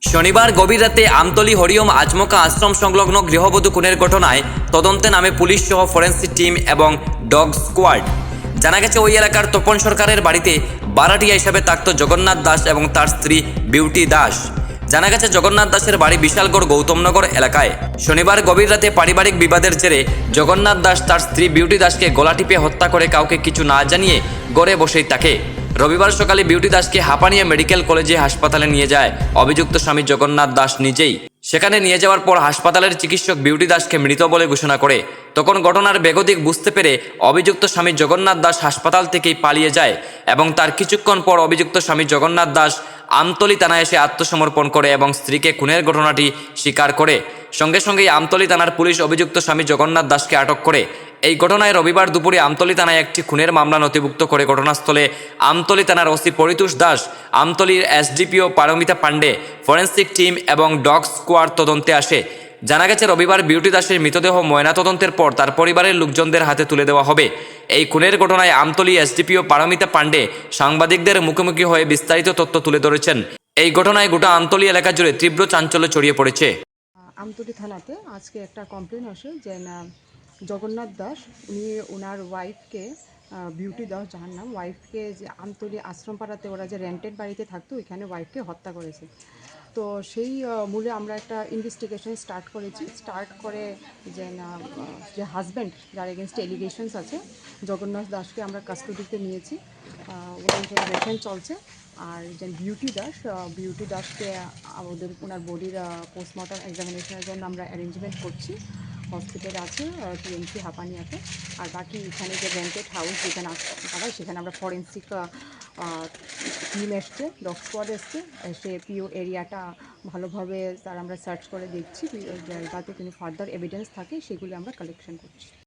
শনিবার গভীর রাতে আমতলী হরিওম আজমকা আশ্রম সংলগ্ন গৃহবধূ খুনের ঘটনায় তদন্তে নামে পুলিশ সহ ফরেন্সিক টিম এবং ডগ স্কোয়াড। জানা গেছে ওই এলাকার তপন সরকারের বাড়িতে বারাটিয়া হিসাবে থাকত জগন্নাথ দাস এবং তার স্ত্রী বিউটি দাস। জানা গেছে জগন্নাথ দাসের বাড়ি বিশালগড় গৌতমনগর এলাকায়। শনিবার গভীর রাতে পারিবারিক বিবাদের জেরে জগন্নাথ দাস তার স্ত্রী বিউটি দাসকে গলা টিপে হত্যা করে কাউকে কিছু না জানিয়ে গড়ে বসেই থাকে। রবিবার সকালে বিউটি দাসকে হাঁপানিয়া মেডিকেল কলেজে হাসপাতালে নিয়ে যায় অভিযুক্ত স্বামী জগন্নাথ দাস নিজেই। সেখানে নিয়ে যাওয়ার পর হাসপাতালের চিকিৎসক বিউটি দাসকে মৃত বলে ঘোষণা করে। তখন ঘটনার বেগতিক বুঝতে পেরে অভিযুক্ত স্বামী জগন্নাথ দাস হাসপাতাল থেকেই পালিয়ে যায় এবং তার কিছুক্ষণ পর অভিযুক্ত স্বামী জগন্নাথ দাস আমতলী থানায় এসে আত্মসমর্পণ করে এবং স্ত্রীকে খুনের ঘটনাটি স্বীকার করে। সঙ্গে সঙ্গেই আমতলী থানার পুলিশ অভিযুক্ত স্বামী জগন্নাথ দাসকে আটক করে। এই ঘটনায় রবিবার দুপুরে আমতলী থানায় একটি খুনের মামলা নথিভুক্ত করে ঘটনাস্থলে আমতলী থানার ওসি পরিতোষ দাস, আমতলীর SDPO Paramita Pandey, forensic team এবং ডগ স্কোয়াড তদন্তে আসে। জানা গেছে রবিবার বিউটি দাসের মৃতদেহ ময়নাতদন্তের পর তার পরিবারের লোকজনদের হাতে তুলে দেওয়া হবে। এই খুনের ঘটনায় আমতলী এসডিপিও পারমিতা পাণ্ডে সাংবাদিকদের মুখোমুখি হয়ে বিস্তারিত তথ্য তুলে ধরেছেন। এই ঘটনায় গোটা আমতলী এলাকা জুড়ে তীব্র চাঞ্চল্য ছড়িয়ে পড়েছে। আমতলী থানাতে আজকে একটা কমপ্লেন আসে যে না জগন্নাথ দাস উনি ওনার ওয়াইফকে বিউটি দাস যার নাম ওয়াইফকে যে আমতলী আশ্রমপাড়াতে ওরা যে রেন্টেড বাড়িতে থাকতো ওইখানে ওয়াইফকে হত্যা করেছে। তো সেই মূলে আমরা একটা ইনভেস্টিগেশন স্টার্ট করে যে না যে হাজব্যান্ড যার এগেনস্টে এলিগেশনস আছে জগন্নাথ দাসকে আমরা কাস্টডিতে নিয়েছি। ওনার ইন্টারোগেশন চলছে। আর যে বিউটি দাসকে ওনার বডির পোস্টমর্টম এক্সামিনেশনের জন্য আমরা অ্যারেঞ্জমেন্ট করছি। হসপিটালে আছে টিএমসি হাঁপানিয়াতে। আর বাকি এখানে যে রেন্টেড হাউস যেখানে তারা সেখানে আমরা ফরেন্সিক টিম এসছে, ডগ স্কোয়াড এসছে, এসে পিও এরিয়াটা ভালোভাবে তার আমরা সার্চ করে দেখছি যাতে কোনো ফার্দার এভিডেন্স থাকে সেগুলি আমরা কালেকশন করছি।